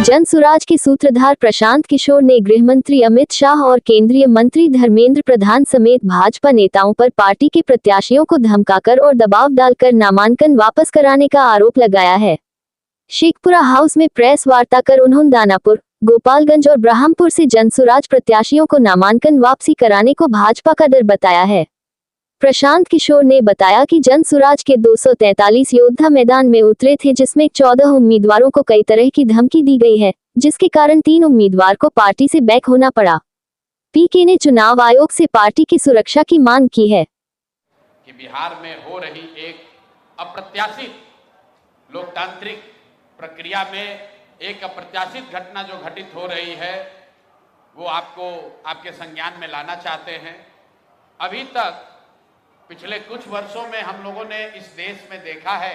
जनसुराज के सूत्रधार प्रशांत किशोर ने गृहमंत्री अमित शाह और केंद्रीय मंत्री धर्मेंद्र प्रधान समेत भाजपा नेताओं पर पार्टी के प्रत्याशियों को धमकाकर और दबाव डालकर नामांकन वापस कराने का आरोप लगाया है। शेखपुरा हाउस में प्रेस वार्ता कर उन्होंने दानापुर, गोपालगंज और ब्रह्मपुर से जनसुराज प्रत्याशियों को नामांकन वापसी कराने को भाजपा का डर बताया है। प्रशांत किशोर ने बताया कि जनसुराज के 243 योद्धा मैदान में उतरे थे, जिसमें 14 उम्मीदवारों को कई तरह की धमकी दी गई है, जिसके कारण 3 उम्मीदवार को पार्टी से बैक होना पड़ा। पीके ने चुनाव आयोग से पार्टी की सुरक्षा की मांग की है कि बिहार में हो रही एक अप्रत्याशित लोकतांत्रिक प्रक्रिया में एक अप्रत्याशित घटना जो घटित हो रही है वो आपके संज्ञान में लाना चाहते हैं। अभी तक पिछले कुछ वर्षों में हम लोगों ने इस देश में देखा है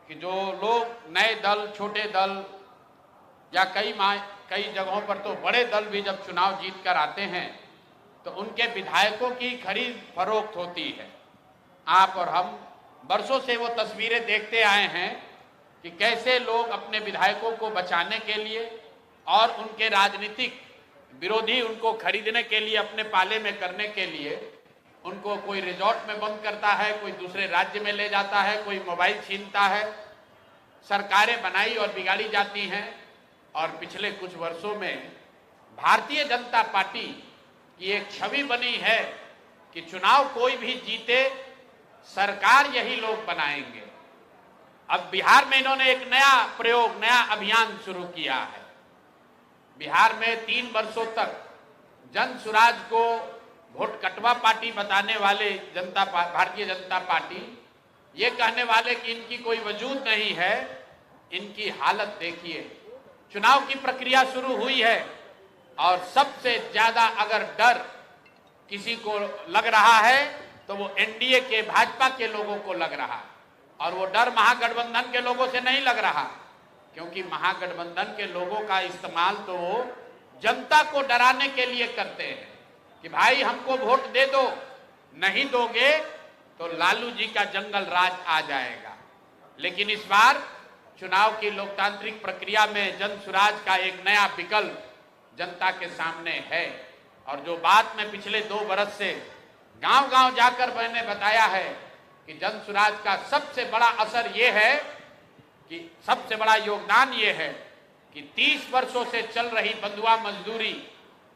कि जो लोग नए दल, छोटे दल या कई जगहों पर तो बड़े दल भी जब चुनाव जीत कर आते हैं तो उनके विधायकों की खरीद फरोख्त होती है। आप और हम वर्षों से वो तस्वीरें देखते आए हैं कि कैसे लोग अपने विधायकों को बचाने के लिए और उनके राजनीतिक विरोधी उनको खरीदने के लिए, अपने पाले में करने के लिए उनको कोई रिजॉर्ट में बंद करता है, कोई दूसरे राज्य में ले जाता है, कोई मोबाइल छीनता है। सरकारें बनाई और बिगाड़ी जाती हैं। और पिछले कुछ वर्षों में भारतीय जनता पार्टी की एक छवि बनी है कि चुनाव कोई भी जीते, सरकार यही लोग बनाएंगे। अब बिहार में इन्होंने एक नया प्रयोग, नया अभियान शुरू किया है। बिहार में 3 वर्षों तक जनसुराज को वोट कटवा पार्टी बताने वाले भारतीय जनता पार्टी ये कहने वाले कि इनकी कोई वजूद नहीं है। इनकी हालत देखिए। चुनाव की प्रक्रिया शुरू हुई है और सबसे ज्यादा अगर डर किसी को लग रहा है तो वो एनडीए के, भाजपा के लोगों को लग रहा है। और वो डर महागठबंधन के लोगों से नहीं लग रहा, क्योंकि महागठबंधन के लोगों का इस्तेमाल तो वो जनता को डराने के लिए करते हैं कि भाई हमको वोट दे दो, नहीं दोगे तो लालू जी का जंगल राज आ जाएगा। लेकिन इस बार चुनाव की लोकतांत्रिक प्रक्रिया में जनसुराज का एक नया विकल्प जनता के सामने है। और जो बात मैं पिछले 2 बरस से गांव-गांव जाकर मैंने बताया है कि जनसुराज का सबसे बड़ा असर ये है कि सबसे बड़ा योगदान ये है कि 30 वर्षों से चल रही बंधुआ मजदूरी,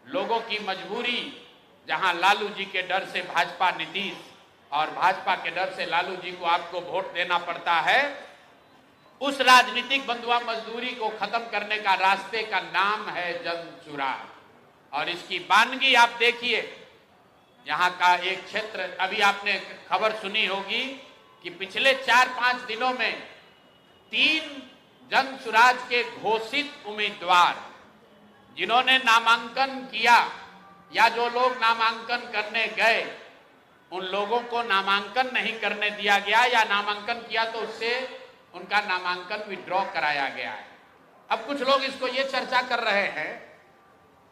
लोगों की मजबूरी, जहां लालू जी के डर से भाजपा नीतीश और भाजपा के डर से लालू जी को आपको वोट देना पड़ता है, उस राजनीतिक बंधुआ मजदूरी को खत्म करने का रास्ते का नाम है जनसुराज। और इसकी वानगी आप देखिए। यहाँ का एक क्षेत्र, अभी आपने खबर सुनी होगी कि पिछले 4-5 दिनों में 3 जनसुराज के घोषित उम्मीदवार जिन्होंने नामांकन किया या जो लोग नामांकन करने गए, उन लोगों को नामांकन नहीं करने दिया गया या नामांकन किया तो उससे उनका नामांकन विड्रॉ कराया गया है। अब कुछ लोग इसको ये चर्चा कर रहे हैं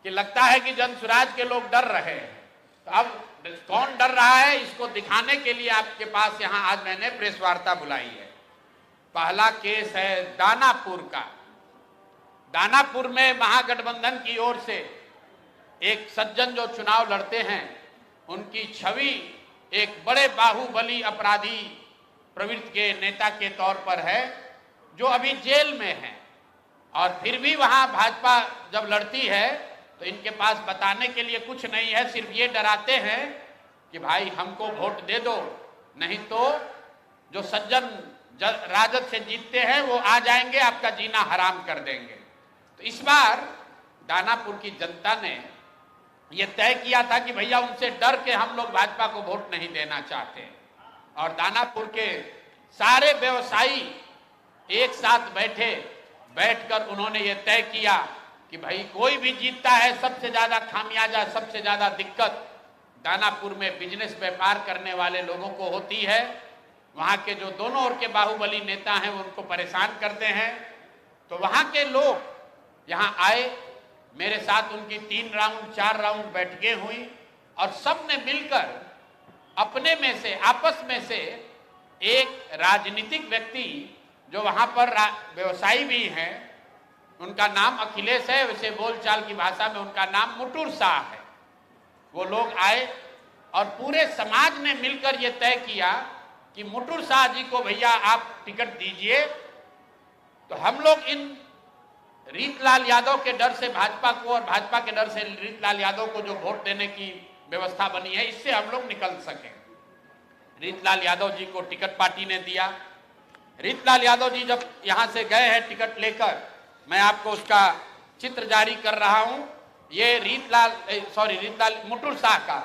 कि लगता है कि जनसुराज के लोग डर रहे हैं। तो अब कौन डर रहा है, इसको दिखाने के लिए आपके पास यहाँ आज मैंने प्रेस वार्ता बुलाई है। पहला केस है दानापुर का। दानापुर में महागठबंधन की ओर से एक सज्जन जो चुनाव लड़ते हैं, उनकी छवि एक बड़े बाहुबली अपराधी प्रवृत्ति के नेता के तौर पर है, जो अभी जेल में है। और फिर भी वहां भाजपा जब लड़ती है तो इनके पास बताने के लिए कुछ नहीं है, सिर्फ ये डराते हैं कि भाई हमको वोट दे दो, नहीं तो जो सज्जन राजद से जीतते हैं वो आ जाएंगे, आपका जीना हराम कर देंगे। तो इस बार दानापुर की जनता ने ये तय किया था कि भैया उनसे डर के हम लोग भाजपा को वोट नहीं देना चाहते। और दानापुर के सारे व्यवसायी एक साथ बैठकर उन्होंने ये तय किया कि भाई कोई भी जीतता है, सबसे ज्यादा खामियाजा, सबसे ज्यादा दिक्कत दानापुर में बिजनेस व्यापार करने वाले लोगों को होती है। वहां के जो दोनों ओर के बाहुबली नेता हैं वो उनको परेशान करते हैं। तो वहां के लोग यहाँ आए, मेरे साथ उनकी 3 राउंड 4 राउंड बैठकें हुई और सब ने मिलकर अपने में से, आपस में से एक राजनीतिक व्यक्ति जो वहां पर व्यवसायी भी हैं, उनका नाम अखिलेश है, वैसे बोलचाल की भाषा में उनका नाम मुटुर शाह है। वो लोग आए और पूरे समाज ने मिलकर ये तय किया कि मुटुर शाह जी को भैया आप टिकट दीजिए। तो हम लोग इन रीतलाल यादव के डर से भाजपा को और भाजपा के डर से रीतलाल यादव को जो वोट देने की व्यवस्था बनी है, इससे हम लोग निकल सके। रीतलाल यादव जी को टिकट पार्टी ने दिया। रीतलाल यादव जी जब यहां से गए हैं टिकट लेकर, मैं आपको उसका चित्र जारी कर रहा हूं। ये रीतलाल मुटुर शाह का,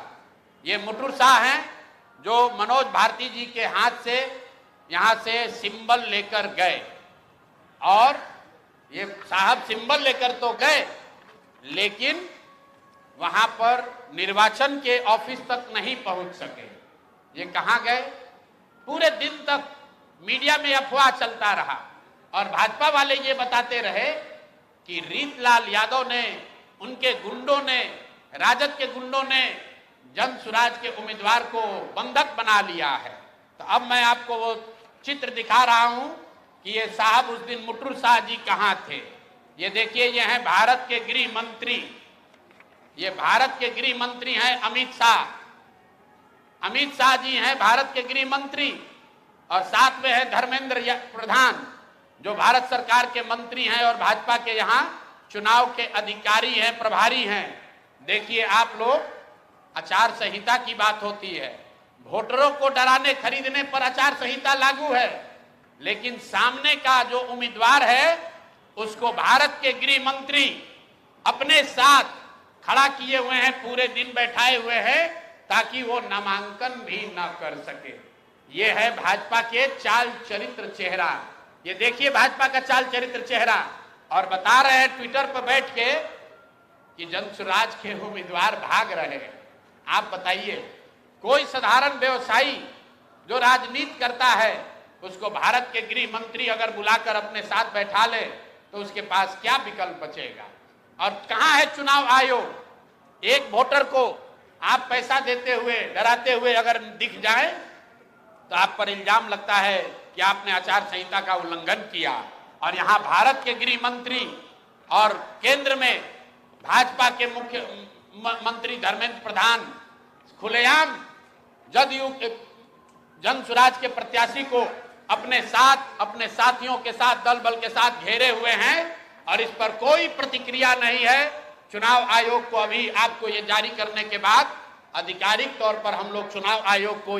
ये मुटुर शाह हैं जो मनोज भारती जी के हाथ से यहां से सिंबल लेकर गए। और ये साहब सिंबल लेकर तो गए, लेकिन वहां पर निर्वाचन के ऑफिस तक नहीं पहुंच सके। ये कहां गए? पूरे दिन तक मीडिया में अफवाह चलता रहा और भाजपा वाले ये बताते रहे कि रीतलाल यादव ने, उनके गुंडों ने, राजद के गुंडों ने जन सुराज के उम्मीदवार को बंधक बना लिया है। तो अब मैं आपको वो चित्र दिखा रहा हूं कि ये साहब उस दिन मुटुर शाह जी कहां थे। ये देखिए, ये हैं भारत के गृह मंत्री, ये भारत के गृह मंत्री हैं अमित शाह। अमित शाह जी हैं भारत के गृह मंत्री और साथ में है धर्मेंद्र प्रधान जो भारत सरकार के मंत्री हैं और भाजपा के यहाँ चुनाव के अधिकारी हैं, प्रभारी हैं। देखिए आप लोग, आचार संहिता की बात होती है, वोटरों को डराने खरीदने पर आचार संहिता लागू है, लेकिन सामने का जो उम्मीदवार है उसको भारत के गृह मंत्री अपने साथ खड़ा किए हुए हैं, पूरे दिन बैठाए हुए हैं ताकि वो नामांकन भी न कर सके। ये है भाजपा के चाल चरित्र चेहरा। ये देखिए भाजपा का चाल चरित्र चेहरा। और बता रहे हैं ट्विटर पर बैठ के कि जनसुराज के उम्मीदवार भाग रहे हैं। आप बताइए, कोई साधारण व्यवसायी जो राजनीति करता है उसको भारत के गृह मंत्री अगर बुलाकर अपने साथ बैठा ले तो उसके पास क्या विकल्प बचेगा? और कहां है चुनाव आयोग? एक वोटर को आप पैसा देते हुए, डराते हुए अगर दिख जाए तो आप पर इल्जाम लगता है कि आपने आचार संहिता का उल्लंघन किया। और यहां भारत के गृह मंत्री और केंद्र में भाजपा के मुख्य मंत्री धर्मेंद्र प्रधान खुलेआम जदयू जन सुराज के प्रत्याशी को अपने साथ, अपने साथियों के साथ, दल बल के साथ घेरे हुए हैं और इस पर कोई प्रतिक्रिया नहीं है। चुनाव आयोग को अभी आपको ये जारी करने के बाद आधिकारिक तौर पर हम लोग चुनाव आयोग को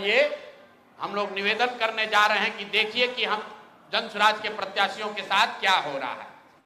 हम लोग निवेदन करने जा रहे हैं कि देखिए कि हम जन सुराज के प्रत्याशियों के साथ क्या हो रहा है।